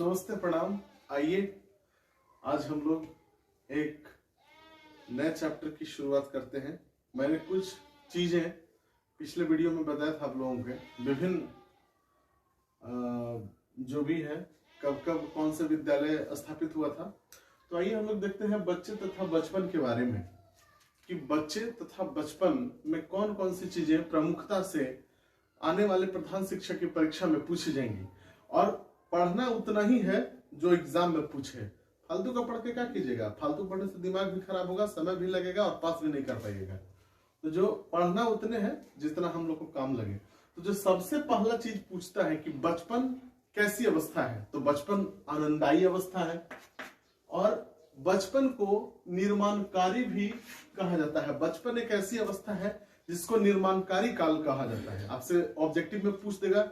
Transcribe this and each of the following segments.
नमस्ते प्रणाम। आइए आज हम लोग एक नए चैप्टर की शुरुआत करते हैं। मैंने कुछ चीजें पिछले वीडियो में बताया था आप लोगों के, विभिन्न जो भी है कब कब कौन से विद्यालय स्थापित हुआ था। तो आइए हम लोग देखते हैं बच्चे तथा बचपन के बारे में कि बच्चे तथा बचपन में कौन कौन सी चीजें प्रमुखता से आने वाले प्रधान शिक्षक की परीक्षा में पूछी जाएंगी। और पढ़ना उतना ही है जो एग्जाम में पूछे। फालतू का पढ़ के क्या कीजिएगा? फालतू पढ़ने से दिमाग भी खराब होगा, समय भी लगेगा और पास भी नहीं कर पाइएगा। तो जो पढ़ना उतने है जितना हम लोग को काम लगे। तो जो सबसे पहला चीज पूछता है कि बचपन कैसी अवस्था है, तो बचपन आनंददायी अवस्था है। और बचपन को निर्माणकारी भी कहा जाता है। बचपन एक ऐसी अवस्था है जिसको निर्माणकारी काल कहा जाता है। आपसे ऑब्जेक्टिव में पूछ देगा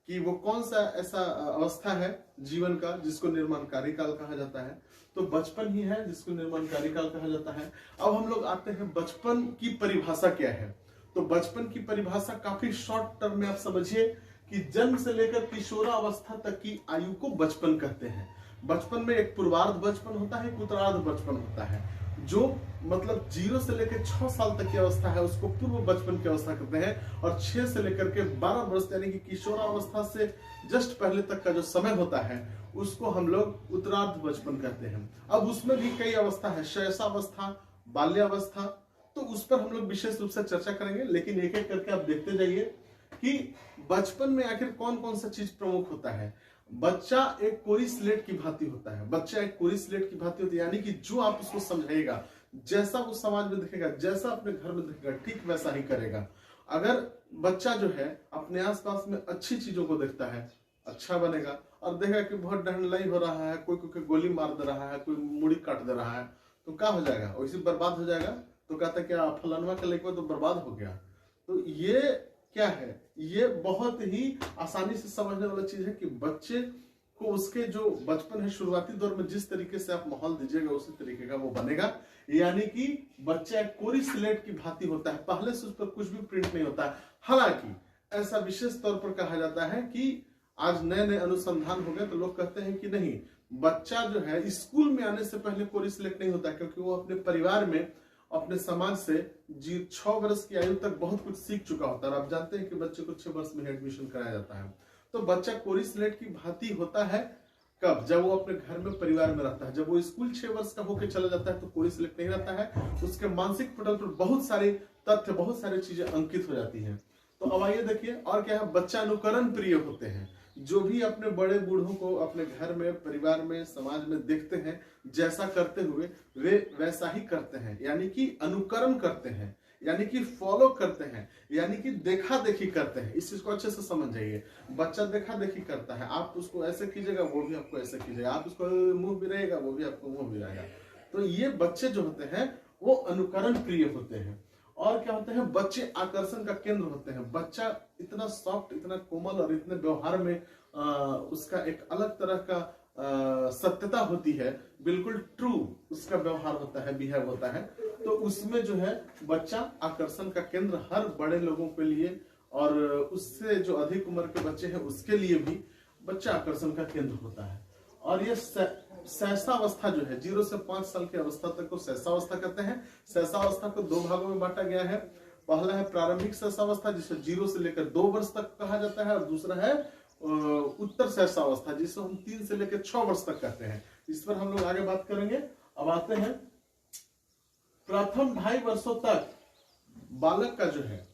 कि वो कौन सा ऐसा अवस्था है जीवन का जिसको निर्माणकारी काल कहा जाता है, तो बचपन ही है जिसको निर्माणकारी काल कहा जाता है। अब हम लोग आते हैं बचपन की परिभाषा क्या है। तो बचपन की परिभाषा काफी शॉर्ट टर्म में आप समझिए कि जन्म से लेकर किशोरावस्था तक की आयु को बचपन कहते हैं। बचपन में एक पूर्वार्ध बचपन होता है, एक उत्तरार्ध बचपन होता है। जो मतलब 0 से लेकर 6 साल तक की अवस्था है उसको पूर्व बचपन की अवस्था कहते हैं। और 6 से लेकर के 12 वर्ष यानी कि किशोरावस्था से जस्ट पहले तक का जो समय होता है उसको हम लोग उत्तरार्ध बचपन कहते हैं। अब उसमें भी कई अवस्था है, शैशवावस्था, बाल्यावस्था, तो उस पर हम लोग विशेष रूप से चर्चा करेंगे। लेकिन एक एक करके आप देखते जाइए कि बचपन में आखिर कौन कौन सा चीज प्रमुख होता है। बच्चा एक कोरी स्लेट की भांति होता है। बच्चा एक कोरी स्लेट की भांति होती है, यानी कि जो आप उसको समझाएगा, जैसा वो समाज में दिखेगा, जैसा अपने घर में दिखेगा, ठीक वैसा ही करेगा। अगर बच्चा जो है अपने आसपास में अच्छी चीजों को देखता है, अच्छा बनेगा। और देखा कि बहुत ढंढलाई हो रहा है, कोई गोली मार दे रहा है, कोई मुड़ी काट दे रहा है, तो क्या हो जाएगा? वैसे बर्बाद हो जाएगा। तो कहता है क्या फलानवा के लेके तो बर्बाद हो गया। तो ये क्या है? ये बहुत ही आसानी से समझने वाला चीज है कि बच्चे को उसके जो बचपन है, शुरुआती दौर में जिस तरीके से आप माहौल दीजिएगा उसी तरीके का वो बनेगा। यानी कि बच्चा एक कोरी स्लेट की भांति होता है, पहले से उस पर कुछ भी प्रिंट नहीं होता है। हालांकि ऐसा विशेष तौर पर कहा जाता है कि आज नए नए अनुसंधान हो गए तो लोग कहते हैं कि नहीं, बच्चा जो है स्कूल में आने से पहले कोरी स्लेट नहीं होता, क्योंकि वो अपने परिवार में, अपने समाज से 6 वर्ष की आयु तक बहुत कुछ सीख चुका होता है। और आप जानते हैं कि बच्चे को 6 वर्ष में एडमिशन कराया जाता है। तो बच्चा कोरी स्लेट की भांति होता है कब? जब वो अपने घर में, परिवार में रहता है। जब वो स्कूल 6 वर्ष का होकर चला जाता है तो कोरी स्लेट नहीं रहता है। उसके मानसिक पटल पर बहुत सारे तथ्य, बहुत सारी चीजें अंकित हो जाती हैं। तो अब आइए देखिए और क्या है। बच्चा अनुकरण प्रिय होते हैं। जो भी अपने बड़े बूढ़ों को अपने घर में, परिवार में, समाज में देखते हैं, जैसा करते हुए वे वैसा ही करते हैं, यानी कि अनुकरण करते हैं, यानी कि फॉलो करते हैं, यानी कि देखा देखी करते हैं। इस चीज को अच्छे से समझ जाइए। बच्चा देखा देखी करता है, आप उसको ऐसे कीजिएगा वो भी आपको ऐसे कीजिएगा, आप उसको मुंह भी रहेगा वो भी आपको मुंह भी रहेगा। तो ये बच्चे जो होते हैं वो अनुकरण प्रिय होते हैं। और क्या होते हैं? बच्चे आकर्षण का केंद्र होते हैं। बच्चा इतना सॉफ्ट, इतना कोमल और इतने व्यवहार में उसका एक अलग तरह का सत्यता होती है, बिल्कुल ट्रू उसका व्यवहार होता है, बिहेव होता है। तो उसमें जो है बच्चा आकर्षण का केंद्र हर बड़े लोगों के लिए और उससे जो अधिक उम्र के बच्चे हैं उसके लिए भी बच्चा आकर्षण का केंद्र होता है। और ये शैशवावस्था जो है, 0 से 5 साल की अवस्था तक को शैशवावस्था कहते हैं। शैशवावस्था को 2 भागों में बांटा गया है। पहला है प्रारंभिक शैशवावस्था जिसे 0 से लेकर 2 वर्ष तक कहा जाता है, और दूसरा है उत्तर शैशवावस्था जिसे हम 3 से लेकर 6 वर्ष तक कहते हैं। इस पर हम लोग आगे बात करेंगे। अब आते हैं प्रथम 2.5 वर्षों तक बालक का जो है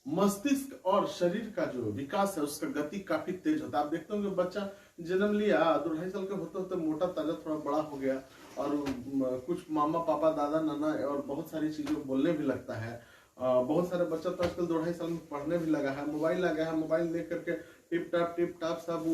मस्तिष्क और शरीर का जो विकास है उसका गति काफी तेज होता है। आप देखते होंगे बच्चा जन्म लिया 2-2.5 साल के होते होते मोटा ताजा थोड़ा बड़ा हो गया और कुछ मामा पापा दादा नाना और बहुत सारी चीजें बोलने भी लगता है। बहुत सारे बच्चा तो आजकल 2-2.5 साल में पढ़ने भी लगा है, मोबाइल लगा है, मोबाइल लेकर के टिप टाप सब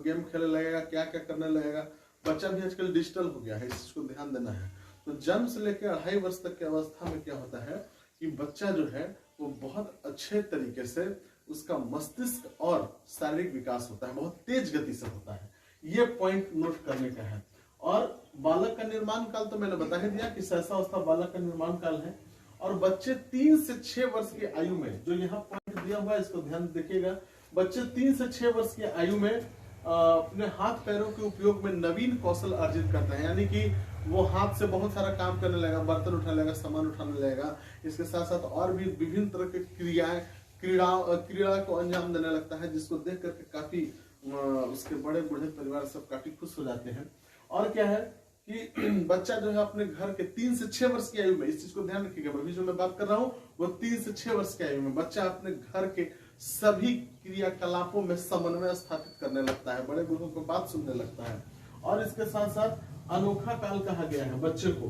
गेम खेलने लगेगा, क्या क्या करने लगेगा। बच्चा भी आजकल डिजिटल हो गया है, इस चीज को ध्यान देना है। तो जन्म से लेकर 2.5 वर्ष तक की अवस्था में क्या होता है कि बच्चा जो है वो बहुत अच्छे तरीके से उसका मस्तिष्क और शारीरिक विकास होता है, बहुत तेज गति से होता है। ये पॉइंट नोट करने का है। और बालक का निर्माण काल तो मैंने बता ही दिया कि शैशवावस्था बालक का निर्माण काल है। और बच्चे 3 से 6 वर्ष की आयु में, जो यहाँ पॉइंट दिया हुआ है इसको ध्यान देखिएगा, बच्चे 3 से 6 वर्ष की आयु में अपने हाथ पैरों के उपयोग में नवीन कौशल अर्जित करते हैं, यानी कि वो हाथ से बहुत सारा काम करने लगेगा, बर्तन उठाने लगेगा, सामान उठाने लगेगा। इसके साथ साथ और भी विभिन्न तरह के क्रीड़ा को अंजाम देने लगता है, जिसको देख करके काफी उसके बड़े बूढ़े परिवार सब काफी खुश हो जाते हैं। और क्या है कि बच्चा जो है अपने घर के 3 से 6 वर्ष की आयु में, इस चीज को ध्यान रखिएगा, अभी जो मैं बात कर रहा हूँ वो 3 से 6 वर्ष की आयु में बच्चा अपने घर के सभी क्रियाकलापों में समन्वय स्थापित करने लगता है, बड़े बुजुर्गों को बात सुनने लगता है। और इसके साथ साथ अनोखा काल कहा गया है बच्चे को।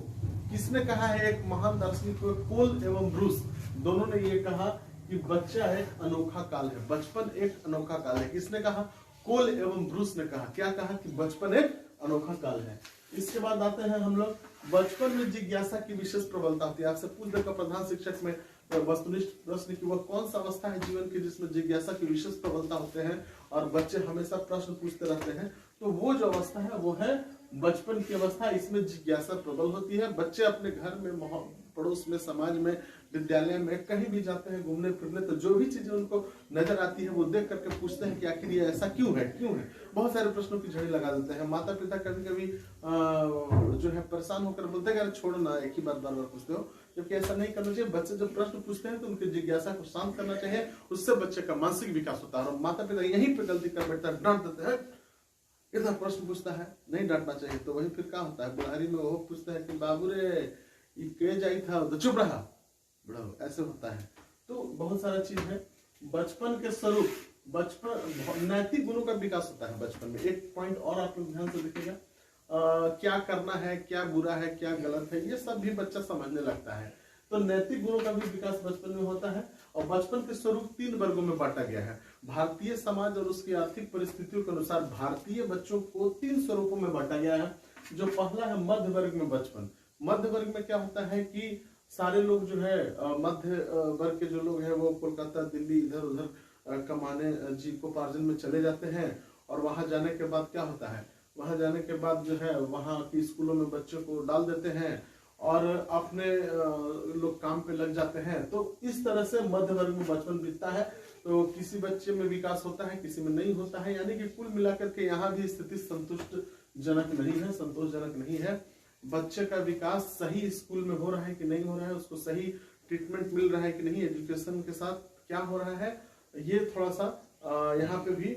किसने कहा है? एक महान दार्शनिक कोल एवं ब्रूस, दोनों ने ये कहा कि बच्चा एक अनोखा काल है, बचपन एक अनोखा काल है। किसने कहा? कोल एवं ब्रूस ने कहा। क्या कहा? कि बचपन एक अनोखा काल है। इसके बाद आते हैं हम लोग, बचपन में जिज्ञासा की विशेष प्रबलता होती है। आपसे पूछ देगा प्रधान शिक्षक में वस्तुनिष्ठ प्रश्न की वह कौन सा अवस्था है जीवन की जिसमें जिज्ञासा की विशेष प्रबलता होते हैं और बच्चे हमेशा प्रश्न पूछते रहते हैं, तो वो जो अवस्था है वो है बचपन की अवस्था। इसमें जिज्ञासा प्रबल होती है। बच्चे अपने घर में, पड़ोस में, समाज में, विद्यालय में कहीं भी जाते हैं घूमने फिरने, तो जो भी चीजें उनको नजर आती है वो देख करके पूछते हैं कि आखिर ये ऐसा क्यों है, क्यों है। बहुत सारे प्रश्नों की झड़ी लगा देते हैं। माता पिता कभी कभी जो है परेशान होकर बोलते हैं छोड़ो ना, एक ही बात बार बार पूछते हो, जबकि ऐसा नहीं करना चाहिए। बच्चे जब प्रश्न पूछते हैं तो उनकी जिज्ञासा को शांत करना चाहिए, उससे बच्चे का मानसिक विकास होता है। और माता पिता यहीं पे गलती कर बैठता है, डांट देते हैं, इतना प्रश्न पूछता है, नहीं डांटना चाहिए। तो वही फिर क्या होता है, बुढ़ारी में वो पूछता है कि बाबू रे ये के जाई था तो चुप रहा, बुढ़ा ऐसे होता है। तो बहुत सारा चीज है बचपन के स्वरूप। बचपन नैतिक गुणों का विकास होता है बचपन में। एक पॉइंट और आप लोग ध्यान से देखिएगा, क्या करना है, क्या बुरा है, क्या गलत है, ये सब भी बच्चा समझने लगता है। तो नैतिक गुणों का भी विकास बचपन में होता है। और बचपन के स्वरूप 3 वर्गों में बांटा गया है। भारतीय समाज और उसकी आर्थिक परिस्थितियों के अनुसार भारतीय बच्चों को 3 स्वरूपों में बांटा गया है। जो पहला है मध्य वर्ग में बचपन। मध्य वर्ग में क्या होता है कि सारे लोग जो है मध्य वर्ग के जो लोग हैं वो कोलकाता, दिल्ली, इधर उधर कमाने, जीविकोपार्जन में चले जाते हैं। और वहां जाने के बाद क्या होता है, वहां जाने के बाद जो है वहां की स्कूलों में बच्चों को डाल देते हैं और अपने लोग काम पे लग जाते हैं। तो इस तरह से मध्य वर्ग में बचपन बीतता है। तो किसी बच्चे में विकास होता है, किसी में नहीं होता है। यानी कि कुल मिलाकर के यहाँ भी स्थिति संतुष्टजनक नहीं है, संतोषजनक नहीं है। बच्चे का विकास सही स्कूल में हो रहा है कि नहीं हो रहा है, उसको सही ट्रीटमेंट मिल रहा है कि नहीं, एजुकेशन के साथ क्या हो रहा है, ये थोड़ा सा यहाँ पे भी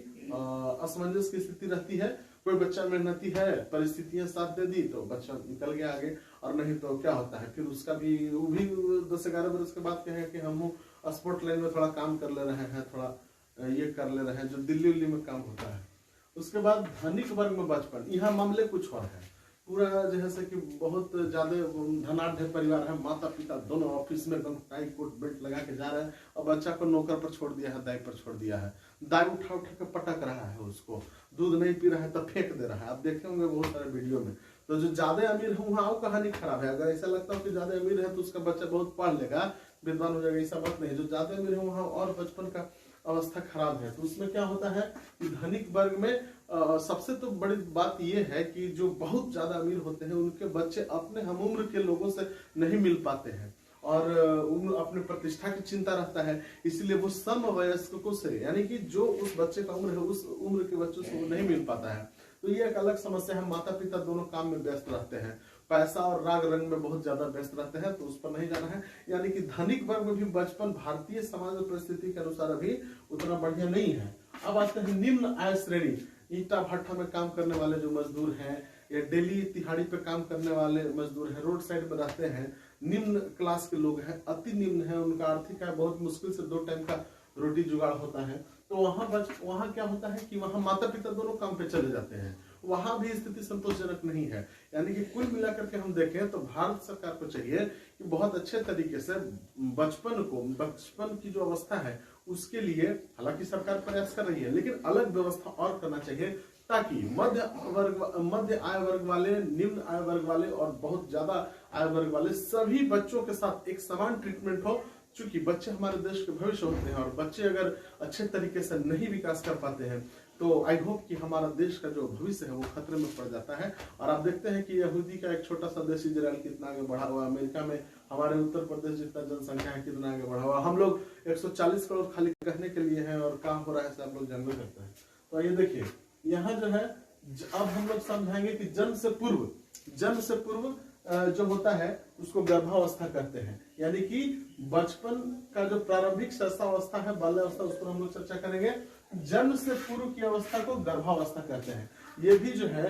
असमंजस की स्थिति रहती है। कोई बच्चा मेहनती है, परिस्थितियां साथ दे दी तो बच्चा निकल गया आगे, और नहीं तो क्या होता है फिर उसका भी, वो भी 10-11 बरस के बाद कहे कि हम स्पोर्ट लाइन में थोड़ा काम कर ले रहे हैं, थोड़ा ये कर ले रहे हैं जो दिल्ली उल्ली में काम होता है। उसके बाद धनिक वर्ग में बचपन, यहाँ मामले कुछ और है। पूरा जैसे कि बहुत ज्यादा धनाढ़ परिवार है, माता पिता दोनों ऑफिस में एकदम टाई कोट बेल्ट लगा के जा रहे हैं और बच्चा को नौकर पर छोड़ दिया है, दाई पर छोड़ दिया है। दाई उठा उठा के पटक रहा है उसको, दूध नहीं पी रहा है तो फेंक दे रहा है। आप देखे होंगे बहुत सारे वीडियो में। तो जो ज्यादा अमीर है वहाँ वो कहानी खराब है। अगर ऐसा लगता हो कि ज्यादा अमीर है तो उसका बच्चा बहुत पढ़ लेगा, विद्वान हो जाएगा, ऐसा बात नहीं। जो ज्यादा अमीर है वहाँ और बचपन का अवस्था खराब है। तो उसमें क्या होता है कि धनिक वर्ग में सबसे तो बड़ी बात यह है कि जो बहुत ज्यादा अमीर होते हैं उनके बच्चे अपने हम उम्र के लोगों से नहीं मिल पाते हैं और उम्र अपने प्रतिष्ठा की चिंता रहता है, इसलिए वो समवयस्कों से, यानी कि जो उस बच्चे का उम्र है उस उम्र के बच्चों से वो नहीं मिल पाता है। तो ये एक अलग समस्या है। माता पिता दोनों काम में व्यस्त रहते हैं, पैसा और राग रंग में बहुत ज्यादा व्यस्त रहते हैं, तो उस पर नहीं जाना है। यानी कि धनिक वर्ग में भी बचपन भारतीय समाज और परिस्थिति के अनुसार अभी उतना बढ़िया नहीं है। अब आते हैं निम्न आय श्रेणी। ईटा भट्टा में काम करने वाले जो मजदूर हैं या डेली तिहाड़ी पे काम करने वाले मजदूर हैं, रोड साइड पे रहते हैं, निम्न क्लास के लोग हैं, अति निम्न है, उनका आर्थिक आय बहुत मुश्किल से 2 टाइम का रोटी जुगाड़ होता है। तो वहां क्या होता है कि वहां माता पिता दोनों काम पे चले जाते हैं, वहां भी स्थिति संतोषजनक नहीं है। यानी कि कुल मिलाकर के हम देखें तो भारत सरकार को चाहिए कि बहुत अच्छे तरीके से बचपन की जो अवस्था है उसके लिए, हालांकि सरकार प्रयास कर रही है, लेकिन अलग व्यवस्था और करना चाहिए ताकि मध्य आय वर्ग वाले, निम्न आय वर्ग वाले और बहुत ज्यादा आय वर्ग वाले सभी बच्चों के साथ एक समान ट्रीटमेंट हो। चूंकि बच्चे हमारे देश के भविष्य होते हैं और बच्चे अगर अच्छे तरीके से नहीं विकास कर पाते हैं तो आई होप कि हमारा देश का जो भविष्य है वो खतरे में पड़ जाता है। और आप देखते हैं कि यहूदी का एक छोटा सा देश इजराइल कितना आगे बढ़ा हुआ, अमेरिका में हमारे उत्तर प्रदेश जितना जनसंख्या है कितना आगे बढ़ा हुआ। हम लोग 140 करोड़ खाली कहने के लिए हैं और काम हो रहा है, आप लोग जानते करते हैं। तो ये देखिए यहाँ जो है अब हम लोग समझाएंगे कि जन्म से पूर्व जो होता है उसको गर्भावस्था कहते हैं, यानी कि बचपन का जो प्रारंभिक शैशवावस्था है, बाल्यावस्था, उस पर हम लोग चर्चा करेंगे। जन्म से पूर्व की अवस्था को गर्भावस्था कहते हैं। ये भी जो है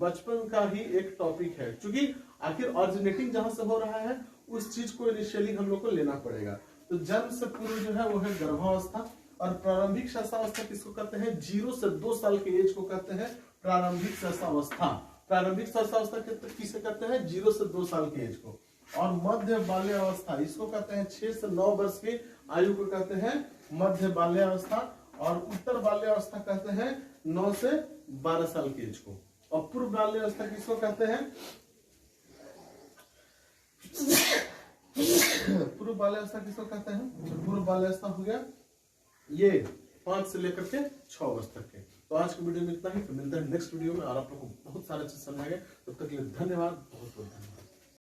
बचपन का ही एक टॉपिक है, क्योंकि आखिर ऑरिजिनेटिंग जहां से हो रहा है उस चीज को इनिशियली हम लोग को लेना पड़ेगा। तो जन्म से पूर्व जो है वो है गर्भावस्था, और प्रारंभिक शैशवावस्था किसको कहते हैं? 0 से 2 साल के एज को कहते हैं प्रारंभिक शैशवावस्था। प्रारंभिक शैशवावस्था किसे कहते हैं? 0 से 2 साल के एज को। और मध्य बाल्यावस्था इसको कहते हैं 6 से 9 वर्ष की आयु को कहते हैं मध्य बाल्यावस्था। और उत्तर बाल्यावस्था कहते हैं 9 से 12 साल के एज को। और पूर्व बाल्यावस्था किसको कहते हैं? पूर्व बाल्यावस्था किसको कहते हैं? पूर्व बाल्यावस्था हो गया ये 5 से लेकर के 6 वर्ष तक के। तो आज की वीडियो में इतना ही, तो मिलते हैं नेक्स्ट वीडियो में, और आप लोग को बहुत सारे चीज समझाएंगे। तब तक के लिए धन्यवाद।